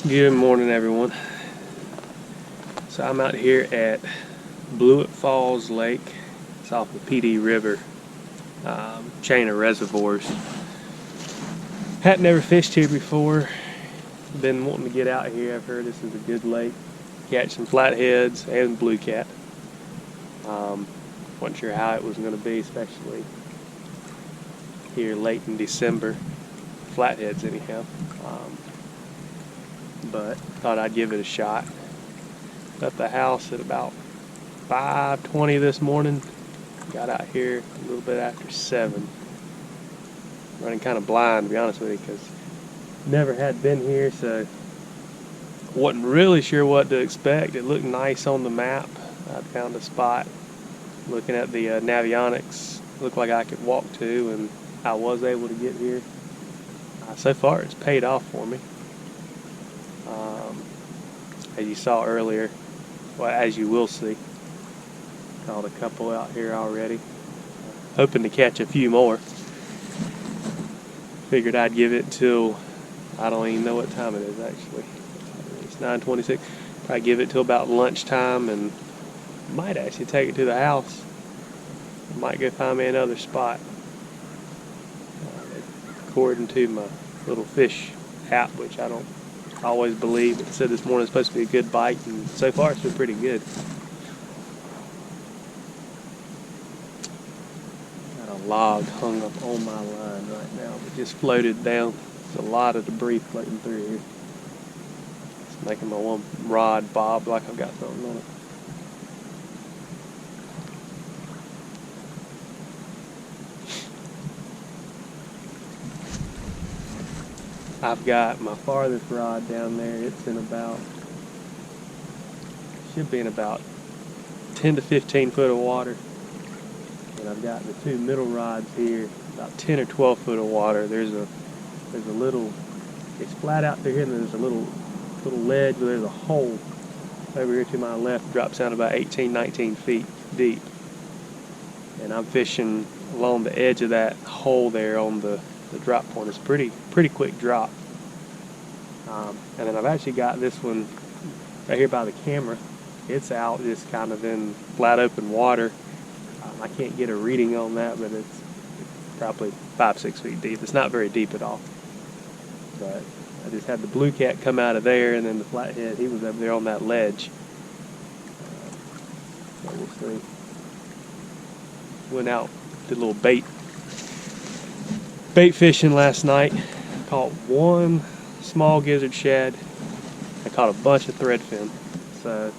Good morning, everyone. So I'm out here at Blewett Falls Lake. It's off the PD River chain of reservoirs. Hadn't never fished here before. Been wanting to get out here. I've heard this is a good lake. Catch some flatheads and blue cat. Wasn't sure how it was going to be, especially here late in December. Flatheads anyhow. But thought I'd give it a shot. Left the house at about 5:20 this morning. Got out here a little bit after 7. Running kind of blind, to be honest with you, because never had been here, so wasn't really sure what to expect. It looked nice on the map. I found a spot looking at the navionics. Looked like I could walk to, and I was able to get here. So far, it's paid off for me. As you saw earlier, well, as you will see, caught a couple out here already. Hoping to catch a few more. Figured I'd give it till, I don't even know what time it is actually. It's 9:26. Probably give it till about lunchtime, and might actually take it to the house. Might go find me another spot. According to my little fish app, which I don't always believe, it said this morning it's supposed to be a good bite, and so far it's been pretty good. Got a log hung up on my line right now that just floated down. There's a lot of debris floating through here. It's making my one rod bob like I've got something on it. I've got my farthest rod down there. It's in about, should be in about 10 to 15 foot of water. And I've got the two middle rods here, about 10 or 12 foot of water. There's a little, it's flat out through here, and there's a little ledge where there's a hole over here to my left, drops down about 18, 19 feet deep. And I'm fishing along the edge of that hole there on the drop point. Is pretty quick drop. And then I've actually got this one right here by the camera. It's out just kind of in flat open water. I can't get a reading on that, but it's probably 5-6 feet deep. It's not very deep at all. But I just had the blue cat come out of there, and then the flathead, he was over there on that ledge. So we'll see. Went out, did a little bait fishing last night. Caught one small gizzard shad. I caught a bunch of threadfin. So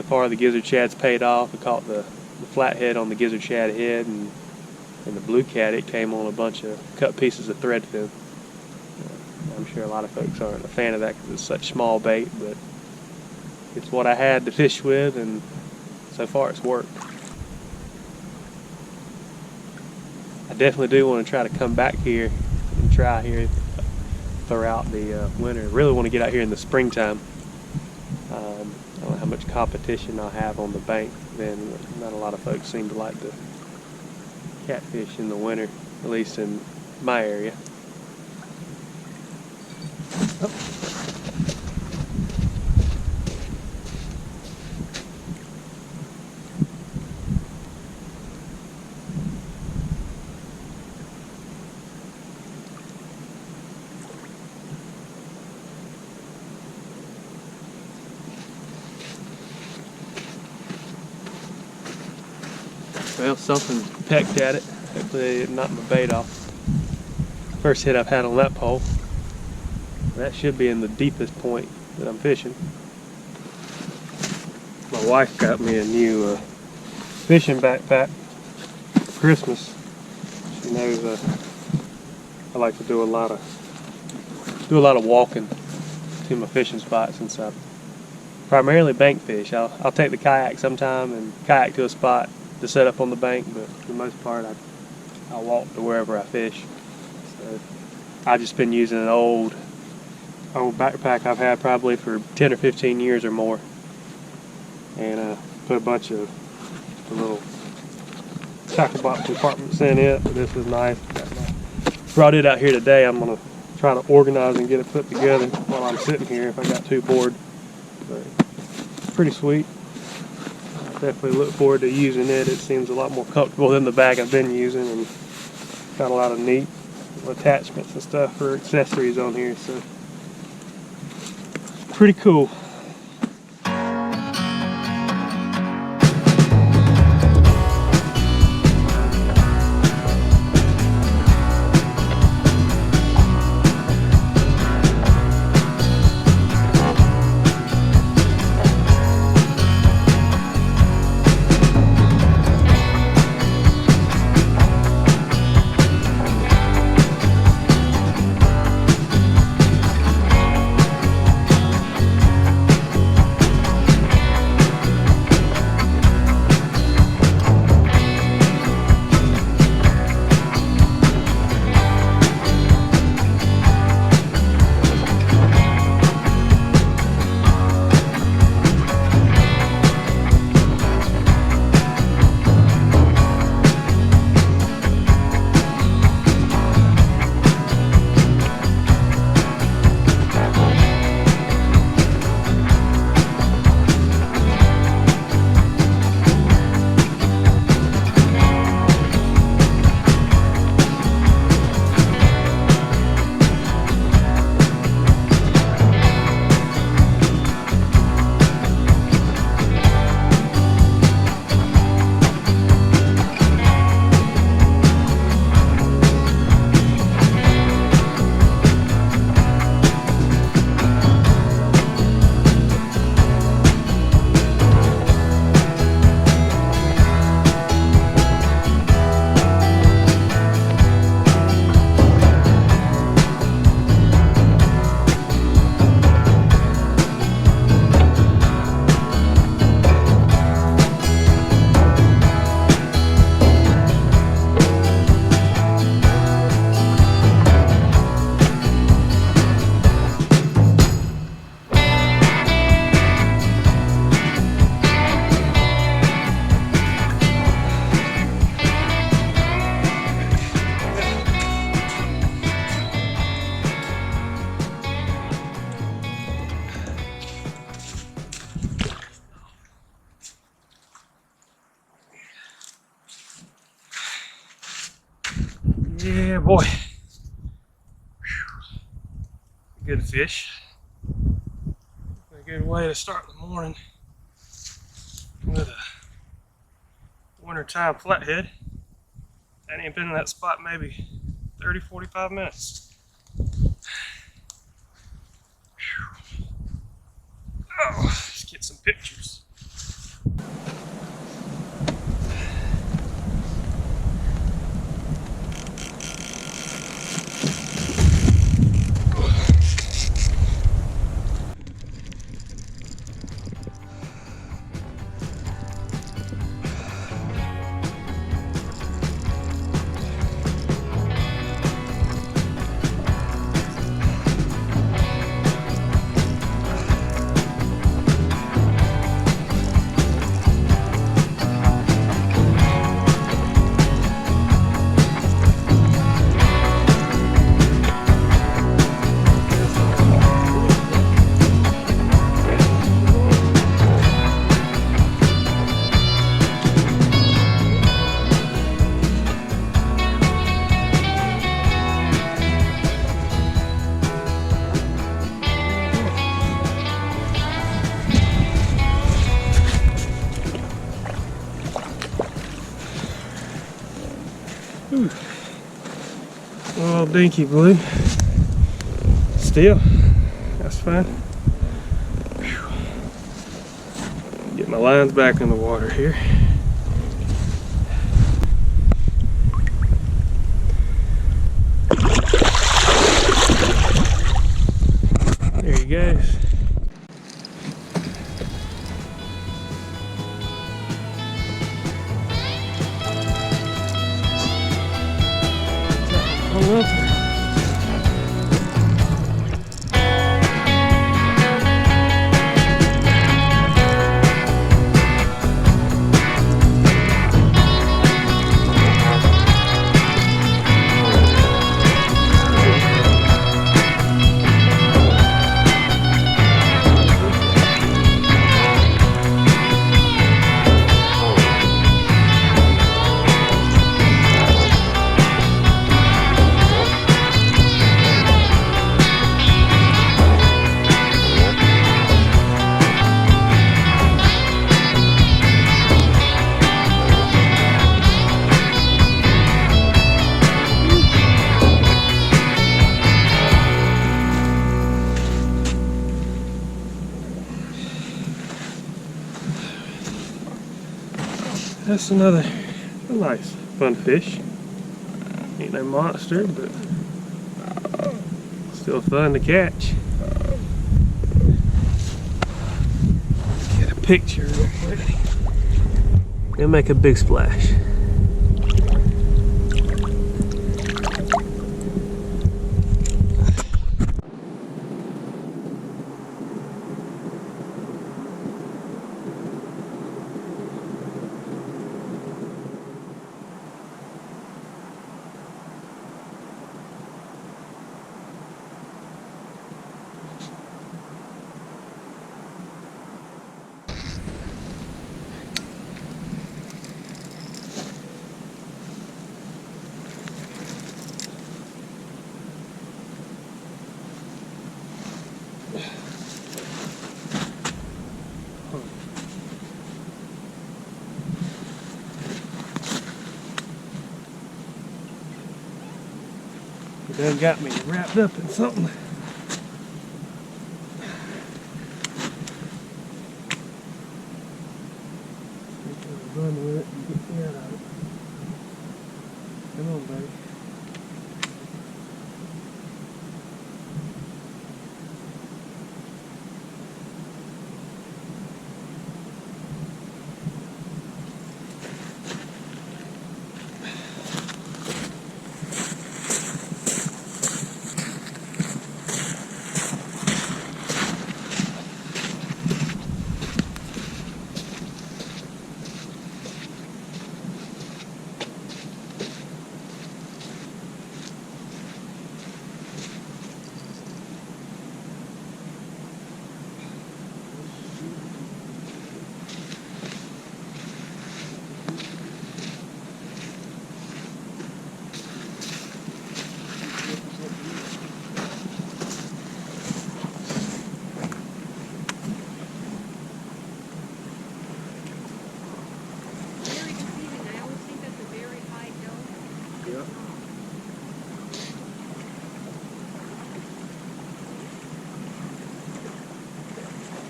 far the gizzard shad's paid off. I caught the flathead on the gizzard shad head, and the blue cat, it came on a bunch of cut pieces of threadfin. I'm sure a lot of folks aren't a fan of that because it's such small bait, but it's what I had to fish with, and so far it's worked. I definitely do want to try to come back here and try here throughout the winter. I really want to get out here in the springtime. I don't know how much competition I'll have on the bank then. Not a lot of folks seem to like to catfish in the winter, at least in my area. Oh. Well, something pecked at it. Hopefully it knocked my bait off. First hit I've had on that pole. That should be in the deepest point that I'm fishing. My wife got me a new fishing backpack for Christmas. She knows I like to do a lot of walking to my fishing spots, since I primarily bank fish. I'll take the kayak sometime and kayak to a spot to set up on the bank, but for the most part I walk to wherever I fish. So I've just been using an old backpack I've had probably for 10 or 15 years or more, and put a bunch of the little tackle box compartments in it. But this is nice. Brought it out here today. I'm gonna try to organize and get it put together while I'm sitting here if I got too bored. But pretty sweet. I definitely look forward to using it. It seems a lot more comfortable than the bag I've been using, and got a lot of neat attachments and stuff for accessories on here, so pretty cool. Yeah, boy. Whew. Good fish. A good way to start the morning with a wintertime flathead. I ain't been in that spot maybe 30, 45 minutes. Whew. Oh, let's get some pictures. A little dinky blue. Still, that's fine. Whew. Get my lines back in the water here. There he goes. That's another nice fun fish. Ain't no monster, but still fun to catch. Get a picture real quick. And make a big splash. It done got me wrapped up in something. Run with it and get me out of it. Come on, buddy.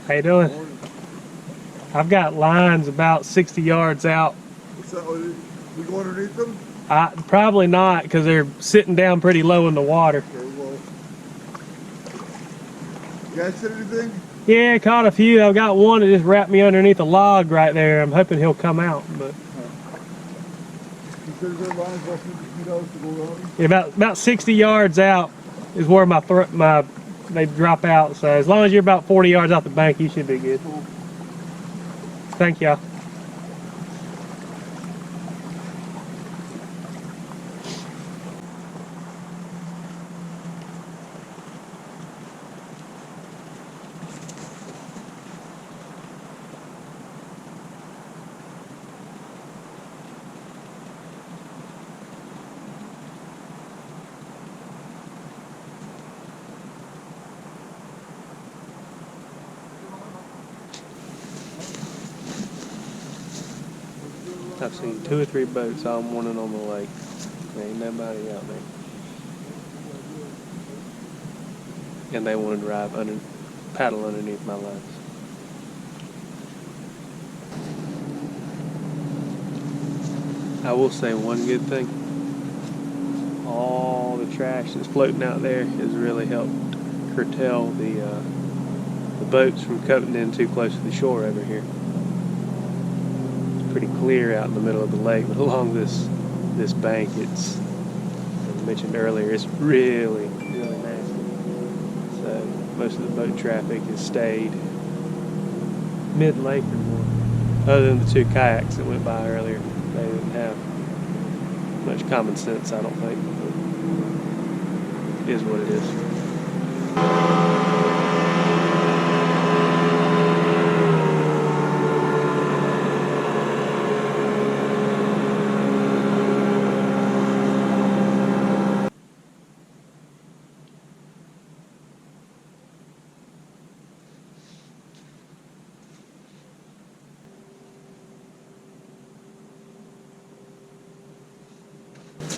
How you doing? Morning. I've got lines about 60 yards out. What's that? We go underneath them? Probably not, because they're sitting down pretty low in the water. Okay, well. You guys said anything? Yeah, caught a few. I've got one that just wrapped me underneath a log right there. I'm hoping he'll come out. But You said there lines less than 50 feet to go around? yeah, about 60 yards out is where they drop out. So as long as you're about 40 yards off the bank, you should be good. Cool. Thank y'all. I've seen 2 or 3 boats all morning on the lake. There ain't nobody out there. And they want to paddle underneath my lines. I will say one good thing. All the trash that's floating out there has really helped curtail the boats from coming in too close to the shore over here. Pretty clear out in the middle of the lake, but along this bank, it's, as I mentioned earlier, it's really nasty. So most of the boat traffic has stayed mid-lake or more. Other than the 2 kayaks that went by earlier, they didn't have much common sense, I don't think. But it is what it is.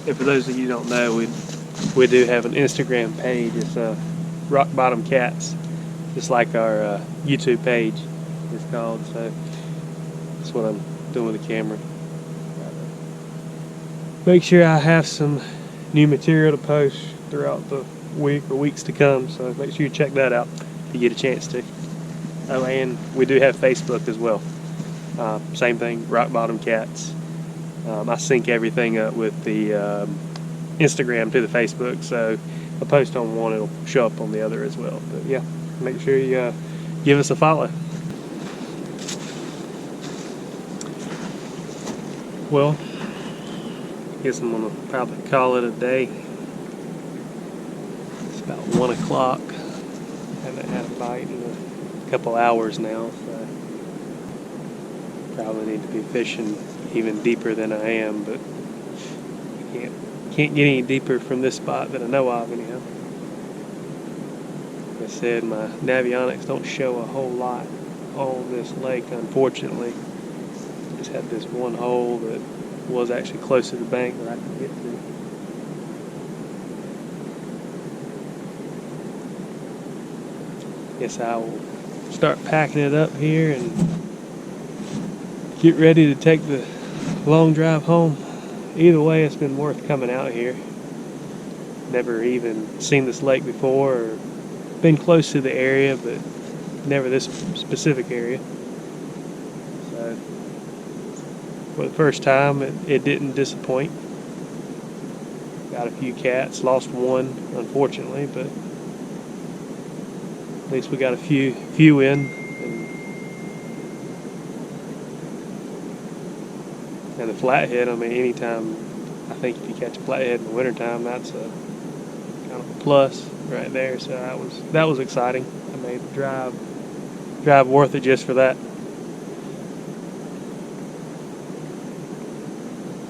And for those of you who don't know, we do have an Instagram page. It's Rock Bottom Cats, just like our YouTube page is called. So that's what I'm doing with the camera. make sure I have some new material to post throughout the week or weeks to come, so make sure you check that out if you get a chance to. Oh, and we do have Facebook as well. Same thing, Rock Bottom Cats. I sync everything up with the Instagram to the Facebook, so if I post on one, it'll show up on the other as well. But yeah, make sure you give us a follow. Well, I guess I'm gonna probably call it a day. It's about 1 o'clock. Haven't had a bite in a couple hours now, so probably need to be fishing even deeper than I am, but I can't get any deeper from this spot that I know of anyhow. Like I said, my Navionics don't show a whole lot on this lake, unfortunately. Just had this one hole that was actually close to the bank that I could get to. Guess I will start packing it up here and get ready to take the long drive home. Either way, it's been worth coming out here. Never even seen this lake before, or been close to the area, but never this specific area. So for the first time, it didn't disappoint. Got a few cats, lost one unfortunately, but at least we got a few in. And the flathead, I mean, anytime, I think if you catch a flathead in the wintertime, that's a kind of a plus right there. So that was exciting. I made the drive worth it just for that.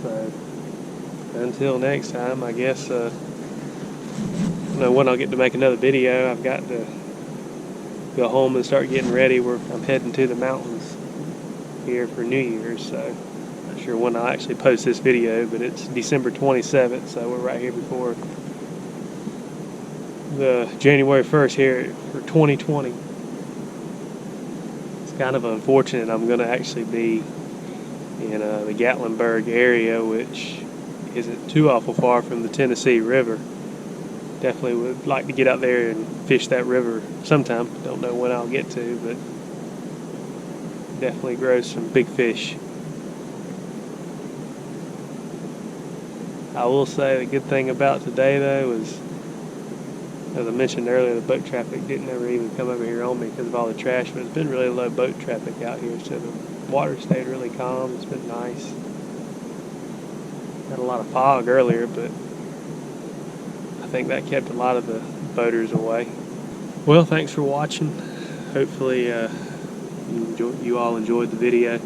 So until next time, I guess, I don't know when I'll get to make another video. I've got to go home and start getting ready. I'm heading to the mountains here for New Year's, so not sure when I'll actually post this video, but it's December 27th, so we're right here before the January 1st here for 2020. It's kind of unfortunate. I'm going to actually be in the Gatlinburg area, which isn't too awful far from the Tennessee River. Definitely would like to get out there and fish that river sometime. Don't know when I'll get to, but definitely grows some big fish. I will say the good thing about today, though, is, as I mentioned earlier, the boat traffic didn't ever even come over here on me because of all the trash, but it's been really low boat traffic out here, so the water stayed really calm. It's been nice. Had a lot of fog earlier, but I think that kept a lot of the boaters away. Well, thanks for watching. Hopefully you all enjoyed the video.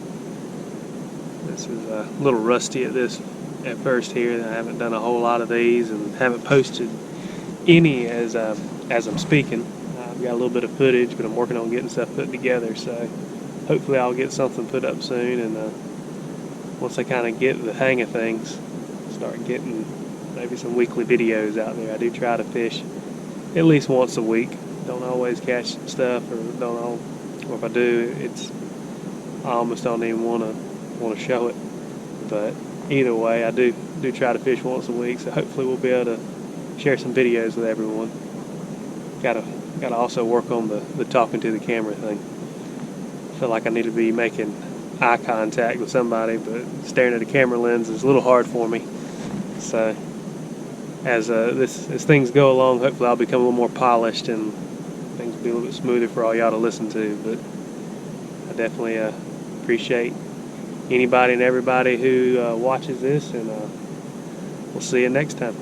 This is a little rusty at first here. I haven't done a whole lot of these and haven't posted any as I'm speaking. I've got a little bit of footage, but I'm working on getting stuff put together, so hopefully I'll get something put up soon, and once I kind of get the hang of things, start getting maybe some weekly videos out there. I do try to fish at least once a week. Don't always catch stuff, or if I do, I almost don't even want to show it. But either way, I do try to fish once a week, so hopefully we'll be able to share some videos with everyone. Gotta also work on the talking to the camera thing. I feel like I need to be making eye contact with somebody, but staring at a camera lens is a little hard for me. So as things go along, hopefully I'll become a little more polished and things will be a little bit smoother for all y'all to listen to. But I definitely appreciate anybody and everybody who watches this, and we'll see you next time.